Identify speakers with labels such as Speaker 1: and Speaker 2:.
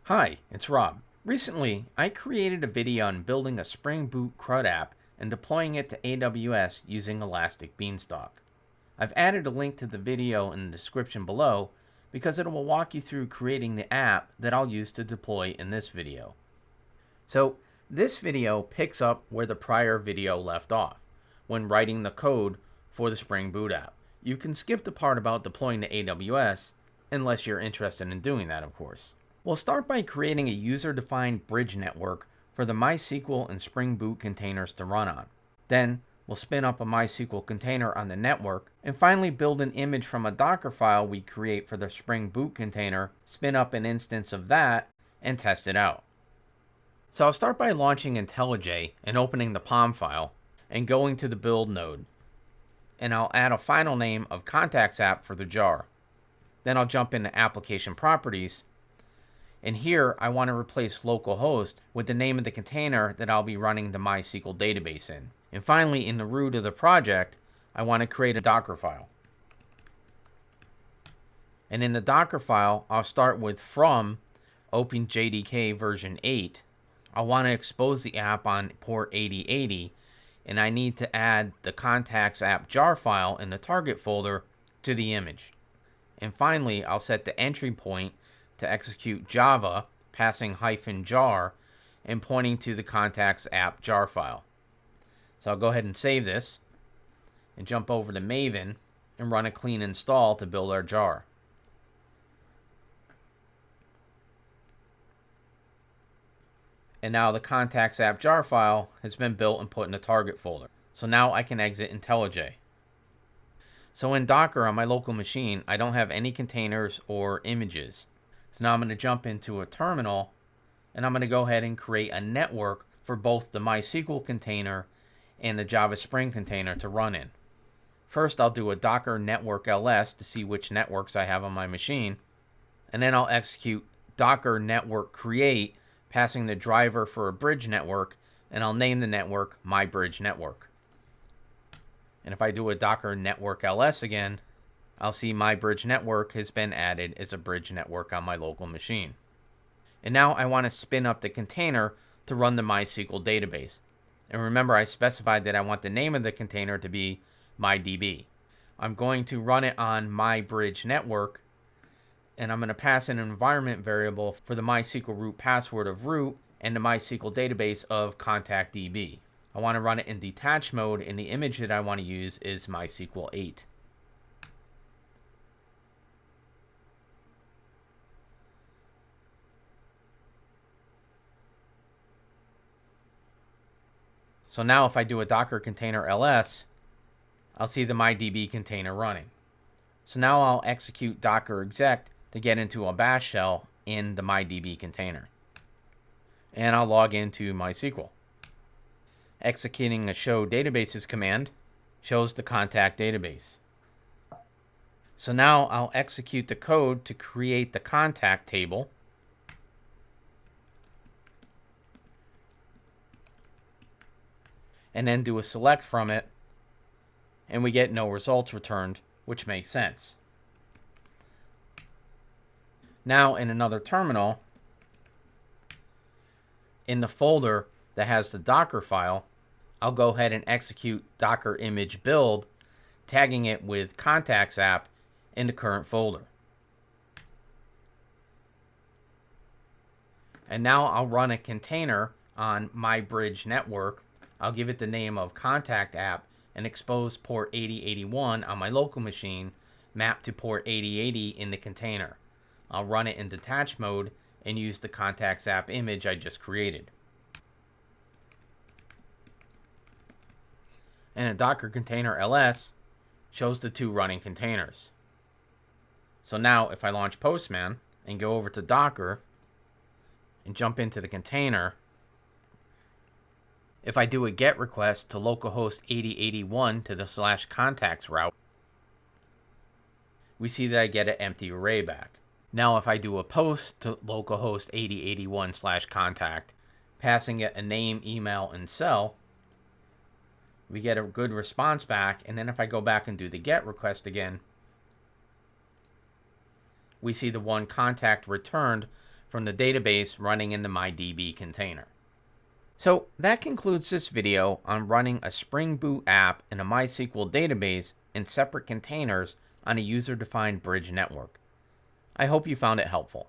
Speaker 1: Hi, it's Rob. Recently, I created a video on building a Spring Boot CRUD app and deploying it to AWS using Elastic Beanstalk. I've added a link to the video in the description below because it will walk you through creating the app that I'll use to deploy in this video. So, this video picks up where the prior video left off, when writing the code for the Spring Boot app. You can skip the part about deploying to AWS, unless you're interested in doing that, of course. We'll start by creating a user-defined bridge network for the MySQL and Spring Boot containers to run on. Then, we'll spin up a MySQL container on the network, and finally build an image from a Dockerfile we create for the Spring Boot container, spin up an instance of that, and test it out. So I'll start by launching IntelliJ and opening the POM file, and going to the build node. And I'll add a final name of contacts-app for the jar. Then I'll jump into application properties, and here I want to replace localhost with the name of the container that I'll be running the MySQL database in. And finally, in the root of the project, I want to create a Dockerfile. And in the Dockerfile, I'll start with from openjdk version 8. I want to expose the app on port 8080, and I need to add the contacts-app.jar file in the target folder to the image. And finally, I'll set the entry point to execute Java, passing -jar and pointing to the contacts-app.jar file. So I'll go ahead and save this and jump over to Maven and run a clean install to build our jar. And now the contacts-app.jar file has been built and put in the target folder. So now I can exit IntelliJ. So in Docker on my local machine, I don't have any containers or images. So now I'm going to jump into a terminal, and I'm going to go ahead and create a network for both the MySQL container and the Java Spring container to run in. First, I'll do a docker network ls to see which networks I have on my machine, and then I'll execute docker network create, passing the driver for a bridge network, and I'll name the network my bridge network. And if I do a docker network ls again, I'll see my bridge network has been added as a bridge network on my local machine. And now I want to spin up the container to run the MySQL database. And remember, I specified that I want the name of the container to be MyDB. I'm going to run it on my bridge network, and I'm going to pass an environment variable for the MySQL root password of root and the MySQL database of contactdb. I want to run it in detached mode, and the image that I want to use is MySQL 8. So now if I do a docker container ls, I'll see the MyDB container running. So now I'll execute docker exec to get into a bash shell in the MyDB container. And I'll log into MySQL. Executing a show databases command shows the contact database. So now I'll execute the code to create the contact table. And then do a select from it, and we get no results returned, which makes sense. Now in another terminal, in the folder that has the Docker file, I'll go ahead and execute docker image build, tagging it with contacts app in the current folder. And now I'll run a container on my bridge network. I'll give it the name of contact app and expose port 8081 on my local machine, mapped to port 8080 in the container. I'll run it in detached mode and use the contacts app image I just created. And a docker container ls shows the two running containers. So now if I launch Postman and go over to Docker and jump into the container, if I do a GET request to localhost 8081 to the /contacts route, we see that I get an empty array back. Now if I do a post to localhost 8081 /contact, passing it a name, email, and cell, we get a good response back. And then if I go back and do the GET request again, we see the one contact returned from the database running in the MyDB container. So that concludes this video on running a Spring Boot app in a MySQL database in separate containers on a user-defined bridge network. I hope you found it helpful.